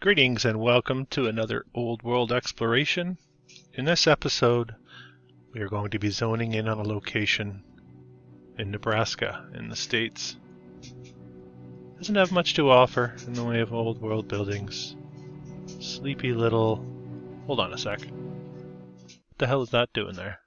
Greetings and welcome to another Old World exploration. In this episode, we are going to be zoning in on a location in Nebraska in the States. Doesn't have much to offer in the way of Old World buildings. Sleepy little... Hold on a sec. What the hell is that doing there?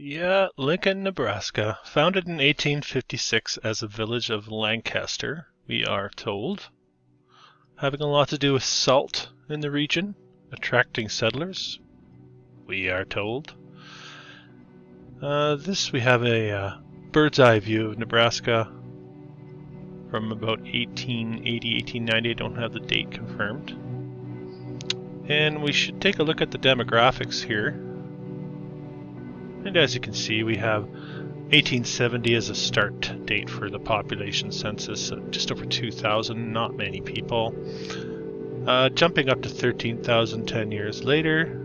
Yeah, Lincoln, Nebraska. Founded in 1856 as a village of Lancaster, we are told. Having a lot to do with salt in the region, attracting settlers, we are told. We have a bird's eye view of Nebraska from about 1880, 1890. I don't have the date confirmed. And we should take a look at the demographics here. And as you can see, we have 1870 as a start date for the population census, just over 2,000, not many people. Jumping up to 13,000 10 years later,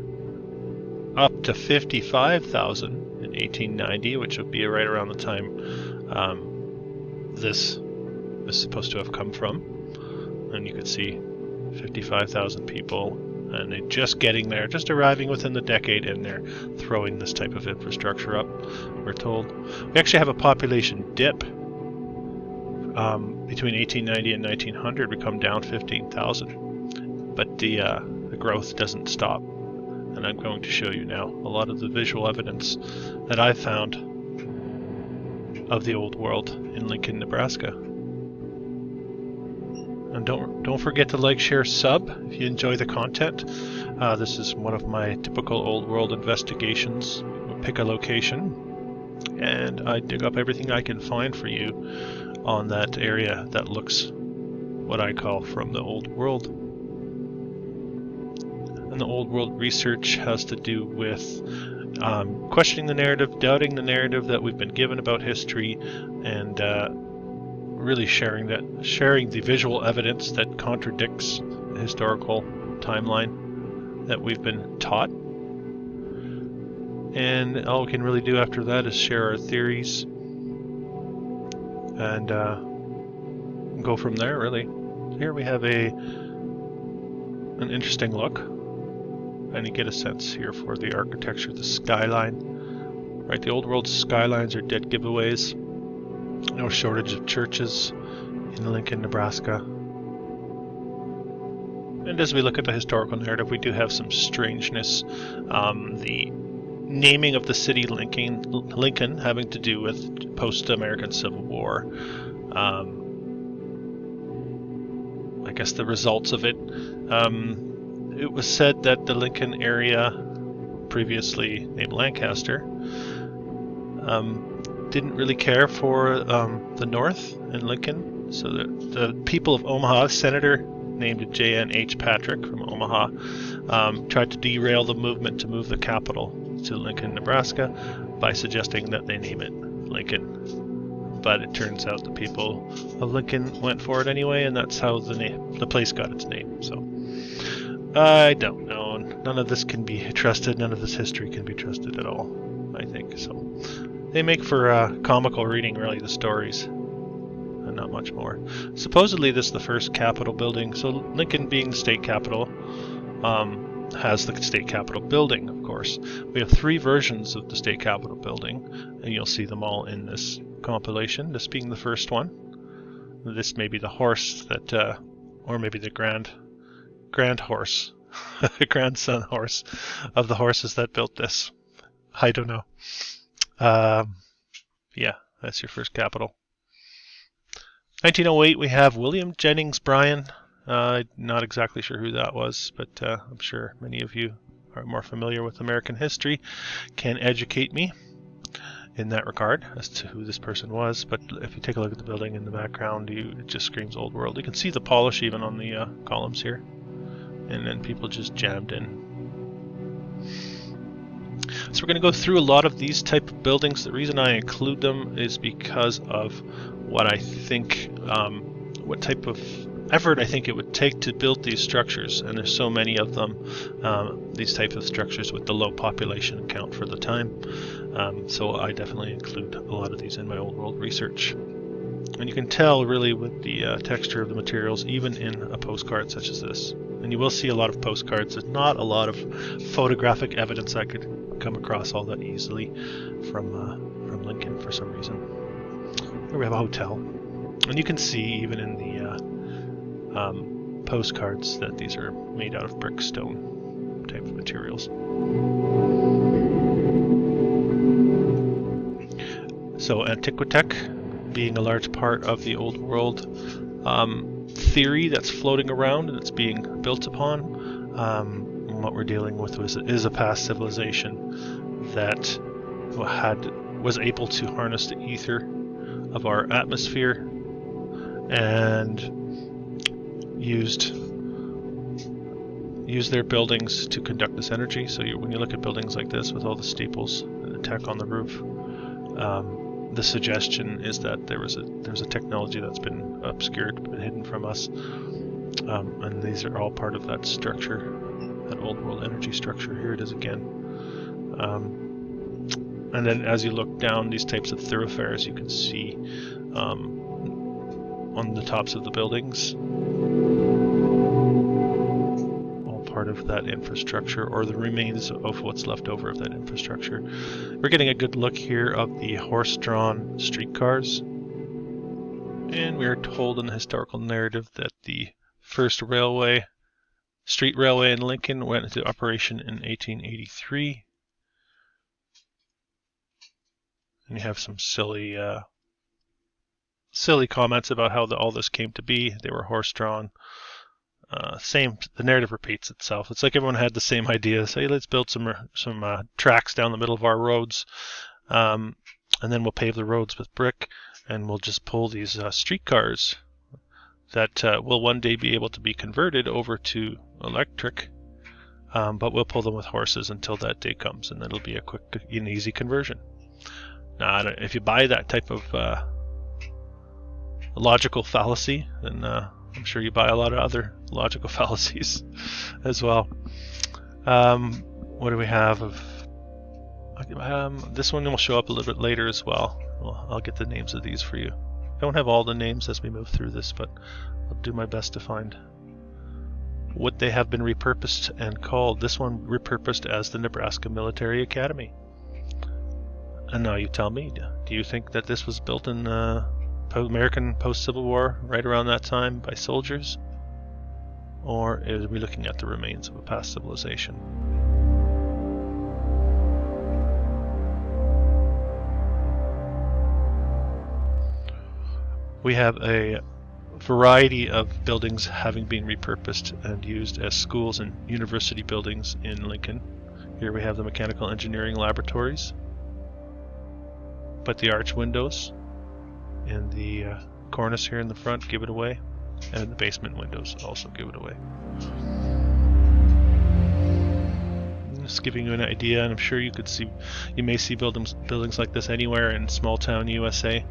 up to 55,000 in 1890, which would be right around the time this is supposed to have come from. And you can see 55,000 people. And they're just getting there, just arriving within the decade, and they're throwing this type of infrastructure up, we're told. We actually have a population dip. Between 1890 and 1900, we come down 15,000. But the growth doesn't stop. And I'm going to show you now a lot of the visual evidence that I found of the old world in Lincoln, Nebraska. And don't forget to like, share, sub if you enjoy the content. This is one of my typical old world investigations. We'll pick a location, and I dig up everything I can find for you on that area that looks what I call from the old world. And the old world research has to do with questioning the narrative, doubting the narrative that we've been given about history, and really sharing the visual evidence that contradicts the historical timeline that we've been taught. And all we can really do after that is share our theories and go from there, really. Here we have an interesting look, and you get a sense here for the architecture, the skyline. Right, the old world skylines are dead giveaways. No shortage of churches in Lincoln, Nebraska. And as we look at the historical narrative, we do have some strangeness. The naming of the city Lincoln having to do with post-American Civil War. I guess the results of it. It was said that the Lincoln area, previously named Lancaster, didn't really care for the North in Lincoln, so the people of Omaha, a senator named J.N.H. Patrick from Omaha, tried to derail the movement to move the capital to Lincoln, Nebraska, by suggesting that they name it Lincoln. But it turns out the people of Lincoln went for it anyway, and that's how the place got its name. So I don't know. None of this can be trusted. None of this history can be trusted at all, I think. So they make for comical reading, really, the stories, and not much more. Supposedly this is the first Capitol building, so Lincoln being the state capital has the state Capitol building, of course. We have 3 versions of the state Capitol building, and you'll see them all in this compilation, this being the first one. This may be the horse that, or maybe the grand horse, grandson horse of the horses that built this. I don't know. Yeah, that's your first Capitol. 1908, we have William Jennings Bryan. Not exactly sure who that was, but I'm sure many of you are more familiar with American history, can educate me. in that regard as to who this person was. But if you take a look at the building in the background, it just screams old world. You can see the polish even on the columns here, and then people just jammed in. So we're going to go through a lot of these type of buildings. The reason I include them is because of what I think, what type of effort I think it would take to build these structures, and there's so many of them, these types of structures with the low population count for the time. So I definitely include a lot of these in my old world research. And you can tell really with the texture of the materials, even in a postcard such as this. And you will see a lot of postcards. There's not a lot of photographic evidence I could come across all that easily from Lincoln for some reason. Here we have a hotel. And you can see even in the postcards that these are made out of brick stone type of materials. So Antiquitech being a large part of the old world theory that's floating around and it's being built upon. What we're dealing with is a past civilization that was able to harness the ether of our atmosphere and used their buildings to conduct this energy. So when you look at buildings like this with all the steeples and the tech on the roof, the suggestion is that there's a technology that's been obscured, been hidden from us, and these are all part of that structure, that old world energy structure. Here it is again. And then as you look down these types of thoroughfares, you can see on the tops of the buildings, all part of that infrastructure, or the remains of what's left over of that infrastructure. We're getting a good look here of the horse-drawn streetcars, and we are told in the historical narrative that the first street railway in Lincoln went into operation in 1883. And you have some silly comments about how all this came to be. They were horse-drawn. The narrative repeats itself. It's like everyone had the same idea. Say, let's build some tracks down the middle of our roads, and then we'll pave the roads with brick, and we'll just pull these streetcars that will one day be able to be converted over to electric, but we'll pull them with horses until that day comes, and it'll be a quick and easy conversion. Now, if you buy that type of logical fallacy, then I'm sure you buy a lot of other logical fallacies as well. What do we have of? This one will show up a little bit later as well. I'll get the names of these for you. I don't have all the names as we move through this, but I'll do my best to find what they have been repurposed and called. This one repurposed as the Nebraska Military Academy. And now you tell me, do you think that this was built in American post-Civil War, right around that time, by soldiers? Or are we looking at the remains of a past civilization? We have a variety of buildings having been repurposed and used as schools and university buildings in Lincoln. Here we have the mechanical engineering laboratories, but the arch windows and the cornice here in the front give it away, and the basement windows also give it away. Just giving you an idea, and I'm sure you may see buildings like this anywhere in small town USA.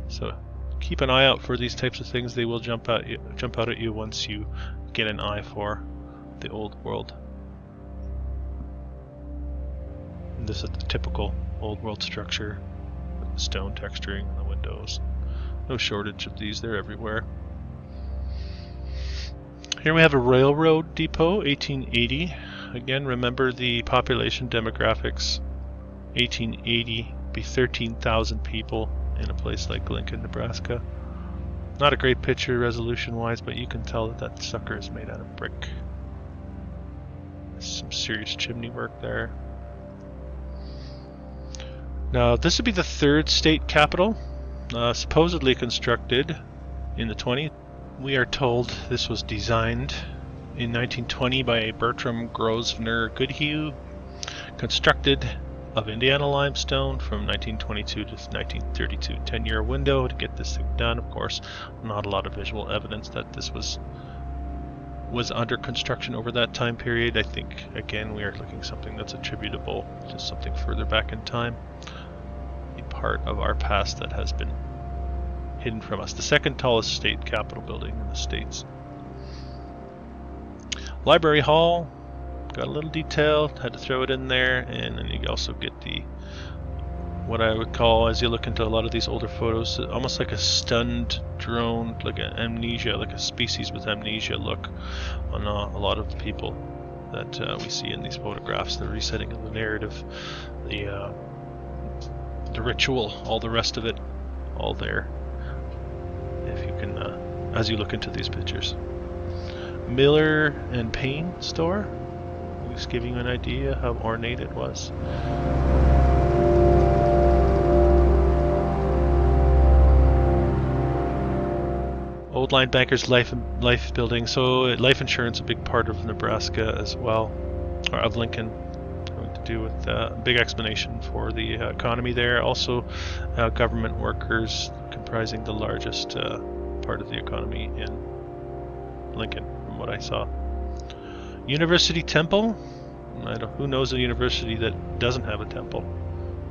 So keep an eye out for these types of things. They will jump out at you once you get an eye for the old world. And this is the typical old world structure with the stone texturing on the windows. No shortage of these, they're everywhere. Here we have a railroad depot, 1880. Again, remember the population demographics. 1880, be 13,000 people in a place like Lincoln, Nebraska. Not a great picture resolution wise, but you can tell that sucker is made out of brick. Some serious chimney work there. Now, this would be the third state capital, supposedly constructed in the 20s. We are told this was designed in 1920 by Bertram Grosvenor Goodhue, constructed of Indiana limestone from 1922 to 1932, 10-year window to get this thing done. Of course, not a lot of visual evidence that this was under construction over that time period. I think, again, we are looking something that's attributable to something further back in time, a part of our past that has been hidden from us. The second tallest state capitol building in the States. Library Hall, got a little detail, had to throw it in there, and then you also get the, what I would call, as you look into a lot of these older photos, almost like a stunned drone, like an amnesia, like a species with amnesia look on a lot of the people that we see in these photographs. The resetting of the narrative, the ritual, all the rest of it, all there. If you can, as you look into these pictures. Miller and Payne store, just giving you an idea how ornate it was. Old Line Bankers life building. So life insurance, a big part of Nebraska as well, or of Lincoln, having to do with a big explanation for the economy there. Also, government workers comprising the largest part of the economy in Lincoln, from what I saw. University Temple. Who knows a university that doesn't have a temple?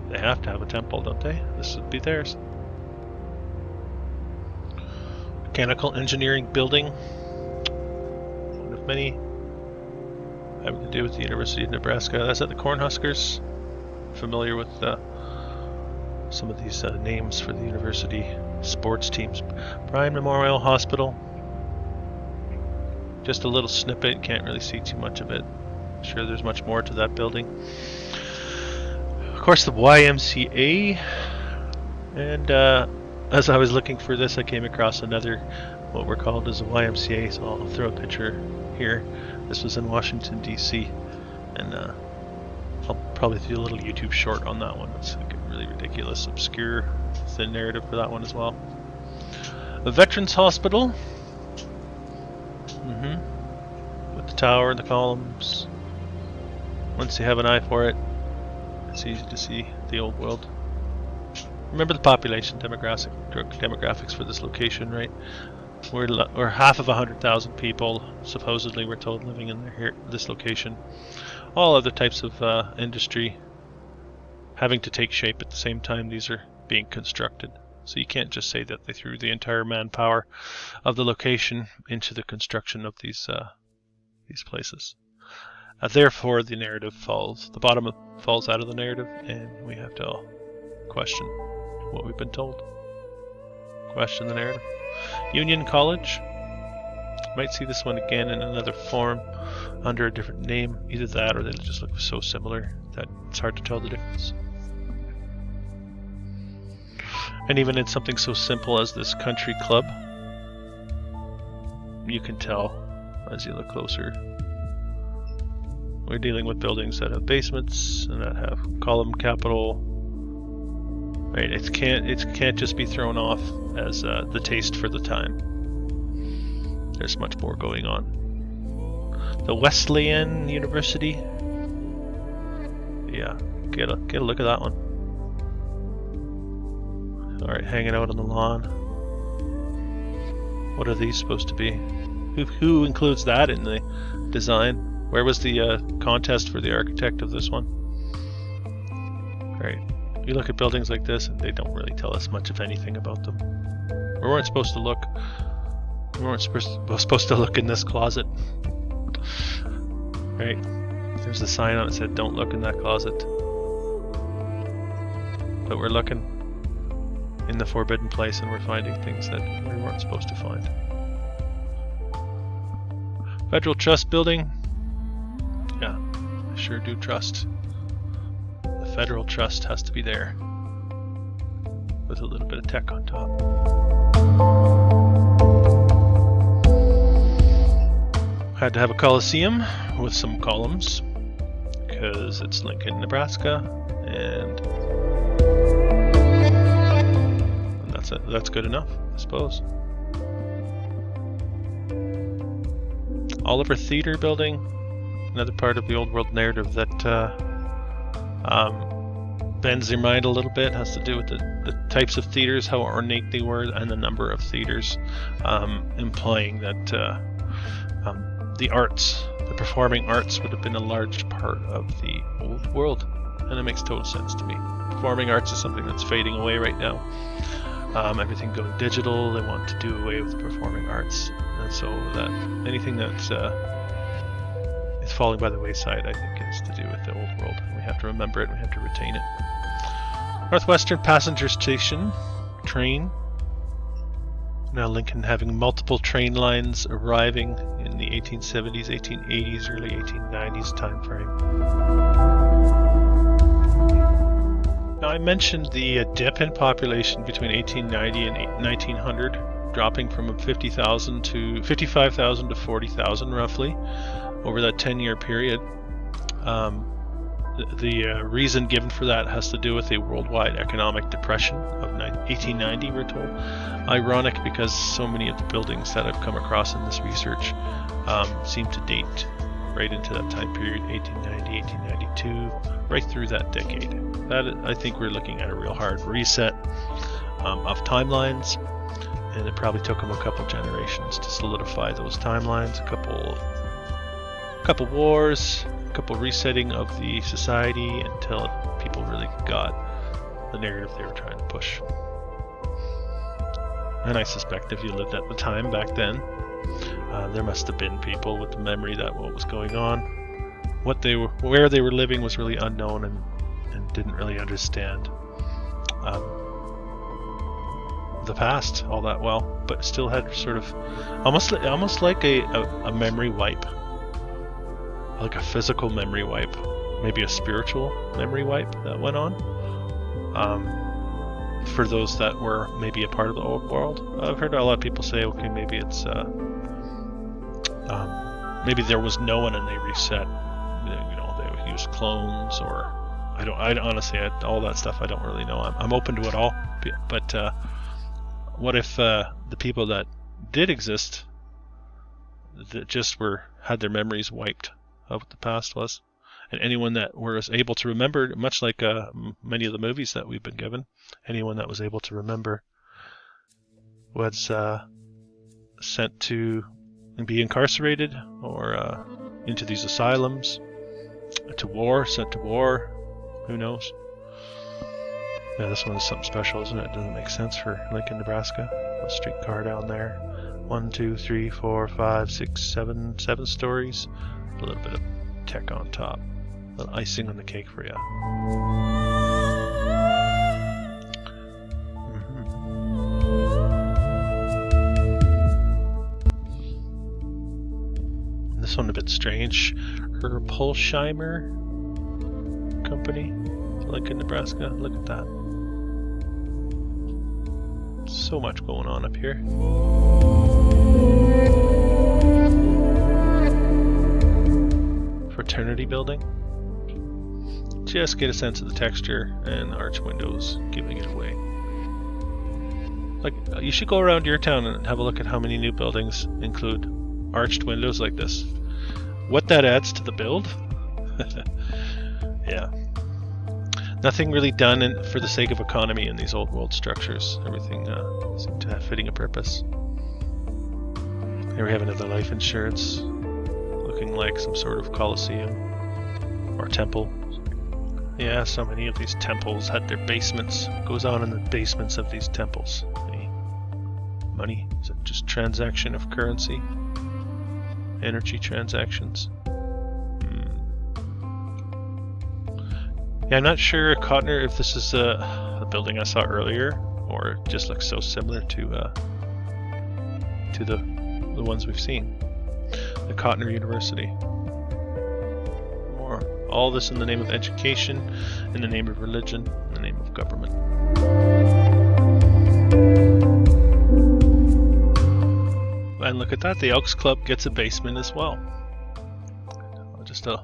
They have to have a temple, don't they? This would be theirs. Mechanical engineering building. One of many having to do with the University of Nebraska. That's at the Cornhuskers. Familiar with some of these names for the university sports teams. Bryan Memorial Hospital. Just a little snippet, can't really see too much of it. I'm sure there's much more to that building. Of course, the YMCA. And as I was looking for this, I came across another, what we're called as a YMCA, so I'll throw a picture here. This was in Washington, D.C. And I'll probably do a little YouTube short on that one. It's like a really ridiculous, obscure, thin narrative for that one as well. A Veterans Hospital. With the tower and the columns. Once you have an eye for it, it's easy to see the old world. Remember the population demographics for this location, right? We're half of 100,000 people, supposedly we're told, living in this location. All other types of industry having to take shape at the same time these are being constructed. So you can't just say that they threw the entire manpower of the location into the construction of these places. Therefore, the narrative falls. The bottom falls out of the narrative, and we have to question what we've been told. Question the narrative. Union College. Might see this one again in another form, under a different name. Either that, or they just look so similar that it's hard to tell the difference. And even in something so simple as this country club, you can tell as you look closer. We're dealing with buildings that have basements and that have column capital. Right, it can't just be thrown off as the taste for the time. There's much more going on. The Wesleyan University. Yeah, get a look at that one. All right, hanging out on the lawn. What are these supposed to be? Who includes that in the design? Where was the contest for the architect of this one? Right. You look at buildings like this, and they don't really tell us much of anything about them. We weren't supposed to look. We weren't supposed to look in this closet. Right. There's a sign on it that said, "Don't look in that closet." But we're looking in the forbidden place, and we're finding things that we weren't supposed to find. Federal Trust Building. Yeah, I sure do trust. The Federal Trust has to be there, with a little bit of tech on top. Had to have a Coliseum with some columns, because it's Lincoln, Nebraska, and that's good enough, I suppose. Oliver Theater Building, another part of the old world narrative that bends your mind a little bit. It has to do with the types of theaters, how ornate they were, and the number of theaters, implying that the arts, the performing arts, would have been a large part of the old world. And it makes total sense to me. Performing arts is something that's fading away right now. Everything going digital, they want to do away with the performing arts. And so that anything that's is falling by the wayside, I think, is to do with the old world. We have to remember it, we have to retain it. Northwestern Passenger Station, train. Now Lincoln having multiple train lines arriving in the 1870s, 1880s, early 1890s time frame. Now I mentioned the dip in population between 1890 and 1900, dropping from 50,000 to 55,000 to 40,000 roughly over that 10-year period. The reason given for that has to do with a worldwide economic depression of 1890, we're told. Ironic, because so many of the buildings that I've come across in this research seem to date right into that time period, 1890, 1892, right through that decade. That, I think we're looking at a real hard reset of timelines, and it probably took them a couple generations to solidify those timelines, a couple wars, a couple resetting of the society until people really got the narrative they were trying to push. And I suspect if you lived at the time back then, there must have been people with the memory that what was going on, where they were living was really unknown, and didn't really understand the past all that well, but still had sort of almost like a memory wipe, like a physical memory wipe, maybe a spiritual memory wipe that went on. For those that were maybe a part of the old world, I've heard a lot of people say, okay, maybe it's maybe there was no one and they reset. You know, they would use clones, or I honestly, all that stuff I don't really know. I'm open to it all, but what if the people that did exist that just had their memories wiped of what the past was, and anyone that was able to remember, much like many of the movies that we've been given, anyone that was able to remember was sent to be incarcerated, or into these asylums, sent to war, who knows. Yeah, this one is something special, isn't it? It doesn't make sense for Lincoln, Nebraska. A streetcar down there. 1, 2, 3, 4, 5, 6, 7 stories. A little bit of tech on top. A little icing on the cake for you. This one a bit strange. Herpolsheimer Company, Lincoln, Nebraska. Look at that. So much going on up here. Fraternity building. Just get a sense of the texture and arch windows giving it away. Like, you should go around your town and have a look at how many new buildings include arched windows like this. What that adds to the build? Yeah. Nothing really done for the sake of economy in these old world structures. Everything seems to have fitting a purpose. Here we have another life insurance, looking like some sort of coliseum or temple. Yeah, so many of these temples had their basements. What goes on in the basements of these temples? Any money? Is it just transaction of currency? Energy transactions? Yeah, I'm not sure, Cotner, if this is a building I saw earlier, or it just looks so similar to the ones we've seen. The Cotner University. More. All this in the name of education, in the name of religion, in the name of government. And look at that, the Elks Club gets a basement as well. Just a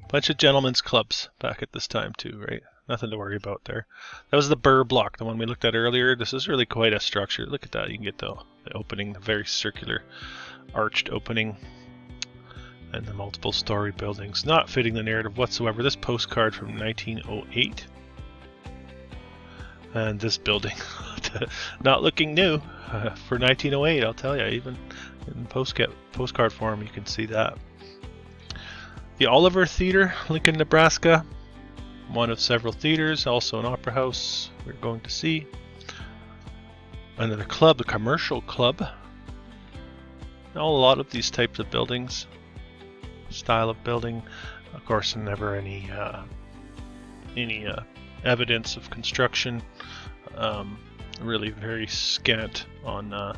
bunch of gentlemen's clubs back at this time too, right? Nothing to worry about there. That was the Burr block, the one we looked at earlier. This is really quite a structure. Look at that. You can get the opening, the very circular arched opening, and the multiple story buildings. Not fitting the narrative whatsoever. This postcard from 1908 And this building, not looking new for 1908, I'll tell you. Even in postcard form, you can see that. The Oliver Theater, Lincoln, Nebraska. One of several theaters, also an opera house we're going to see. Another club, the Commercial Club. A lot of these types of buildings, style of building, of course, never any evidence of construction. Really very scant on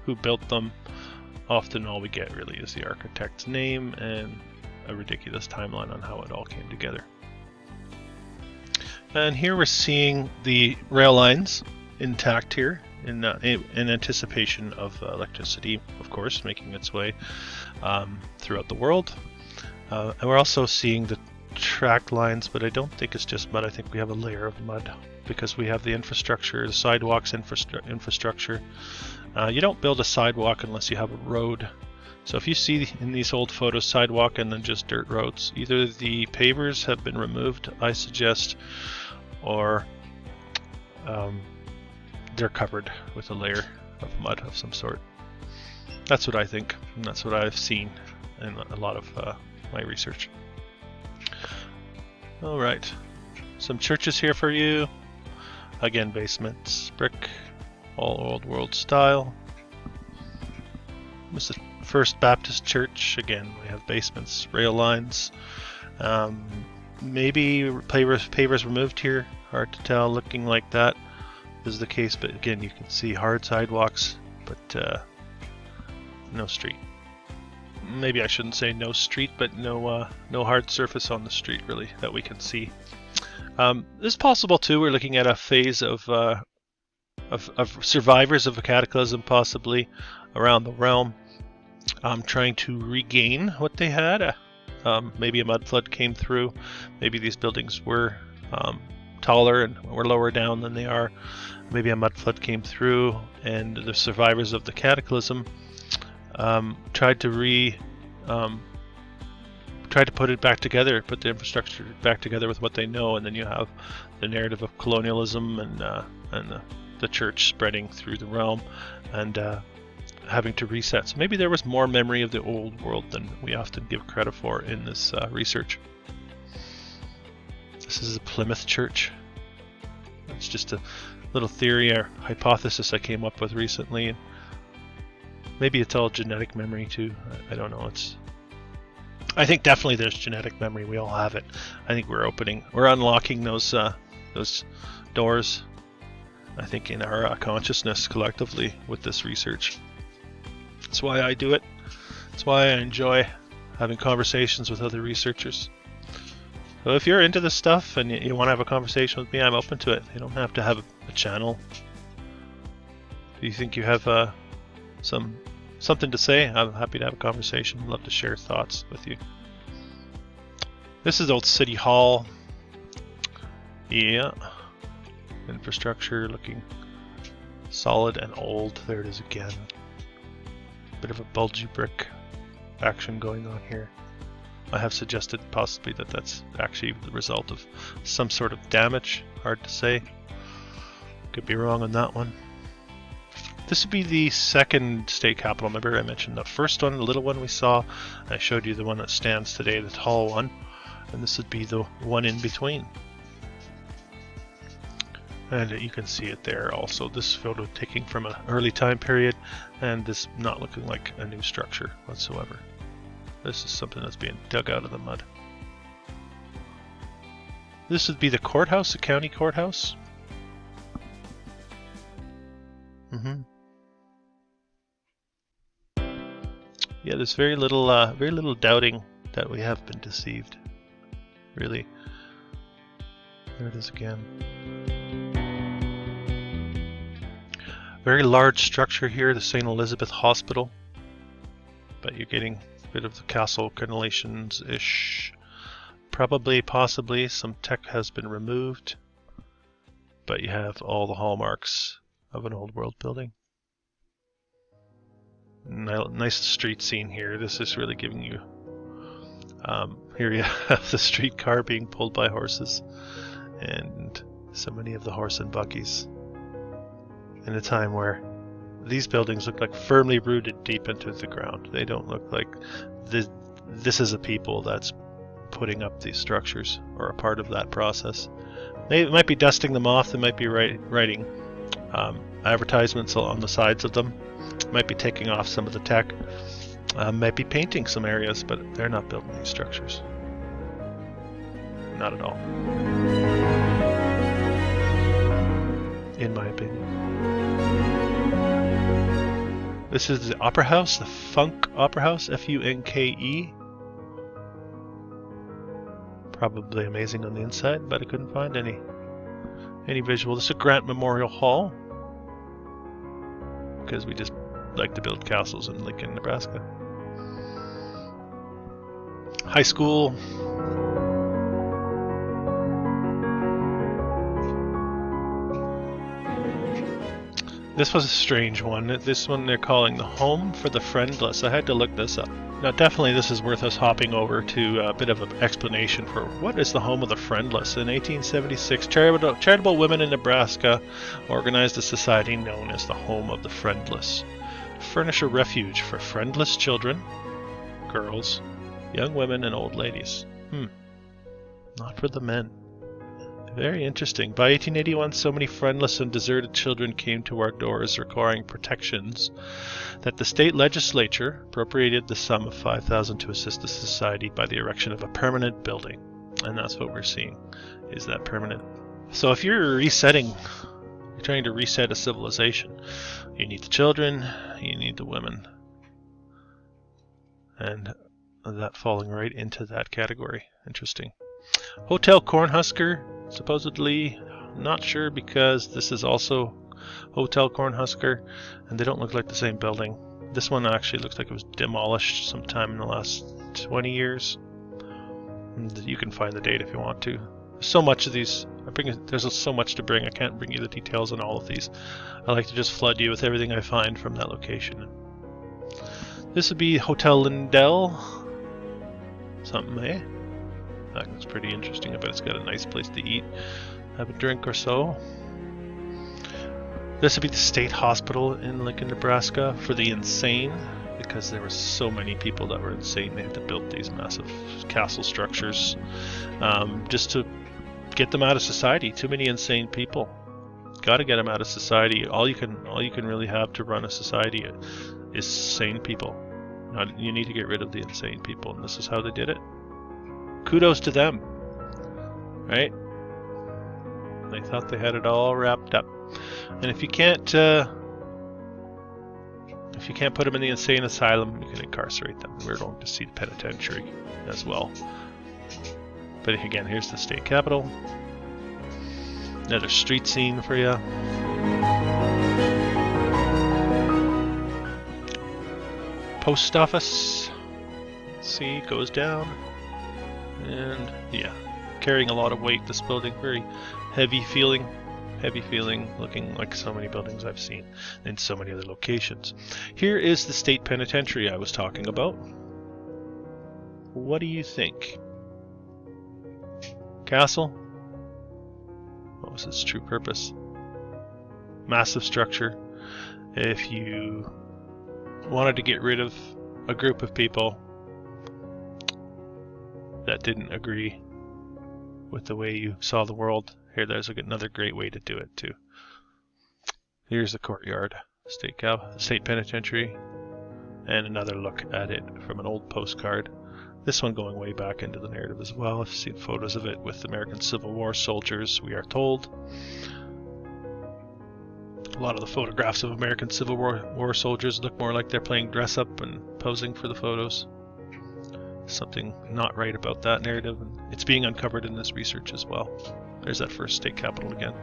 who built them. Often all we get really is the architect's name and a ridiculous timeline on how it all came together. And here we're seeing the rail lines intact here in anticipation of electricity, of course, making its way throughout the world. And we're also seeing the track lines, but I don't think it's just mud. I think we have a layer of mud because we have the infrastructure, the sidewalks infrastructure. You don't build a sidewalk unless you have a road. So if you see in these old photos sidewalk and then just dirt roads, either the pavers have been removed, I suggest, or they're covered with a layer of mud of some sort. That's what I think, and that's what I've seen in a lot of my research. Alright, some churches here for you. Again, basements, brick, all old world style. This is the First Baptist Church. Again, we have basements, rail lines. Maybe pavers removed here. Hard to tell. Looking like that is the case, but again, you can see hard sidewalks, but no street. Maybe I shouldn't say no street, but no hard surface on the street really that we can see. It's possible too. We're looking at a phase of survivors of a cataclysm, possibly around the realm, trying to regain what they had. Maybe a mud flood came through. Maybe these buildings were taller and were lower down than they are. Maybe a mud flood came through, and the survivors of the cataclysm tried to put it back together, put the infrastructure back together with what they know, and then you have the narrative of colonialism and the church spreading through the realm and having to reset. So maybe there was more memory of the old world than we often give credit for in this research. This is a Plymouth church. It's just a little theory or hypothesis I came up with recently. And maybe it's all genetic memory too. I don't know. I think definitely there's genetic memory. We all have it. I think we're unlocking those doors, I think, in our consciousness collectively with this research. That's why I do it. That's why I enjoy having conversations with other researchers. So if you're into this stuff and you want to have a conversation with me, I'm open to it. You don't have to have a channel. If you think you have something to say, I'm happy to have a conversation. I'd love to share thoughts with you. This is old City Hall. Yeah. Infrastructure looking solid and old. There it is again. Bit of a bulgy brick action going on here. I have suggested possibly that that's actually the result of some sort of damage. Hard to say. Could be wrong on that one. This would be the second state capitol. Remember I mentioned the first one, the little one we saw. I showed you the one that stands today, the tall one. And this would be the one in between. And you can see it there also. This photo taken from an early time period, and this not looking like a new structure whatsoever. This is something that's being dug out of the mud. This would be the courthouse, the county courthouse. Yeah, there's very little doubting that we have been deceived. Really. There it is again. Very large structure here, the St. Elizabeth Hospital. But you're getting a bit of the castle crenellations-ish. Probably, possibly, some tech has been removed. But you have all the hallmarks of an old world building. Nice street scene here. This is really giving you... here you have the streetcar being pulled by horses. And So many of the horse and buggies. In a time where these buildings look like firmly rooted deep into the ground. They don't look like this is a people that's putting up these structures or a part of that process. They might be dusting them off. They might be writing advertisements on the sides of them. Might be taking off some of the tech. Might be painting some areas, but they're not building these structures. Not at all. In my opinion. This is the Opera House, the Funk Opera House, Funke. Probably amazing on the inside, but I couldn't find any visual. This is a Grant Memorial Hall, because we just like to build castles in Lincoln, Nebraska. High school. This was a strange one. This one they're calling the Home for the Friendless. I had to look this up. Now definitely this is worth us hopping over to a bit of an explanation for what is the Home of the Friendless. In 1876, charitable women in Nebraska organized a society known as the Home of the Friendless to furnish a refuge for friendless children, girls, young women, and old ladies. Not for the men. Very interesting. By 1881, so many friendless and deserted children came to our doors requiring protections that the state legislature appropriated the sum of $5,000 to assist the society by the erection of a permanent building. And that's what we're seeing, is that permanent. So if you're trying to reset a civilization, you need the children, you need the women. And that falling right into that category. Interesting. Hotel Cornhusker, supposedly, not sure, because this is also Hotel Cornhusker, and they don't look like the same building. This one actually looks like it was demolished sometime in the last 20 years. You can find the date if you want to. There's so much of these. There's so much to bring. I can't bring you the details on all of these. I like to just flood you with everything I find from that location. This would be Hotel Lindell. Something, eh? That looks pretty interesting. I bet it's got a nice place to eat, have a drink or so. This would be the State Hospital in Lincoln, Nebraska for the insane, because there were so many people that were insane. They had to build these massive castle structures just to get them out of society. Too many insane people. Got to get them out of society. All you can really have to run a society is sane people. You need to get rid of the insane people, and this is how they did it. Kudos to them, right? They thought they had it all wrapped up. And if you can't put them in the insane asylum, you can incarcerate them. We're going to see the penitentiary as well. But again, here's the state capitol. Another street scene for you. Post office. See, goes down. And yeah, carrying a lot of weight, this building, very heavy feeling, looking like so many buildings I've seen in so many other locations. Here is the state penitentiary I was talking about. What do you think? Castle? What was its true purpose? Massive structure. If you wanted to get rid of a group of people that didn't agree with the way you saw the world, there's another great way to do it too. Here's the courtyard, state penitentiary, and another look at it from an old postcard. This one going way back into the narrative as well. I've seen photos of it with American Civil War soldiers, we are told. A lot of the photographs of American Civil War soldiers look more like they're playing dress up and posing for the photos. Something not right about that narrative, and it's being uncovered in this research as well. There's that first state capitol again.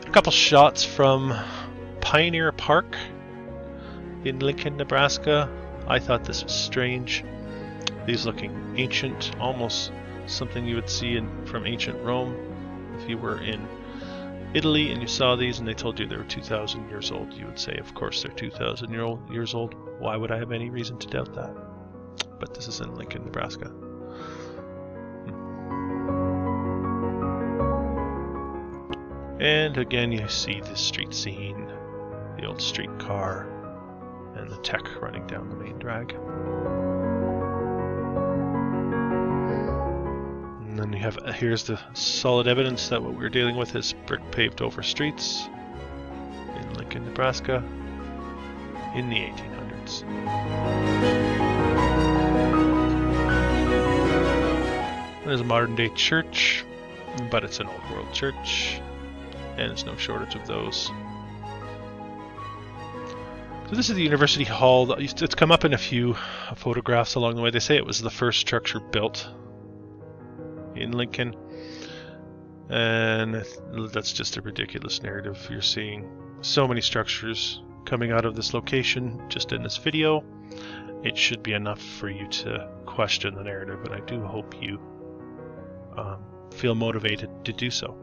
A couple shots from Pioneer Park in Lincoln, Nebraska. I thought this was strange. These looking ancient, almost something you would see from ancient Rome. If you were in Italy and you saw these and they told you they were 2,000 years old, you would say, of course they're 2,000 years old. Why would I have any reason to doubt that? But this is in Lincoln, Nebraska. And again, you see the street scene, the old streetcar, and the tech running down the main drag. And then you have, here's the solid evidence that what we're dealing with is brick paved over streets in Lincoln, Nebraska in the 1800s. There's a modern day church, but it's an old world church, and there's no shortage of those. So this is the University Hall. It's come up in a few photographs along the way. They say it was the first structure built in Lincoln, and that's just a ridiculous narrative. You're seeing so many structures coming out of this location just in this video. It should be enough for you to question the narrative, and I do hope you feel motivated to do so.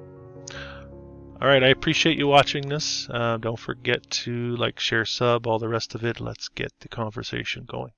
Alright, I appreciate you watching this. Don't forget to like, share, sub, all the rest of it. Let's get the conversation going.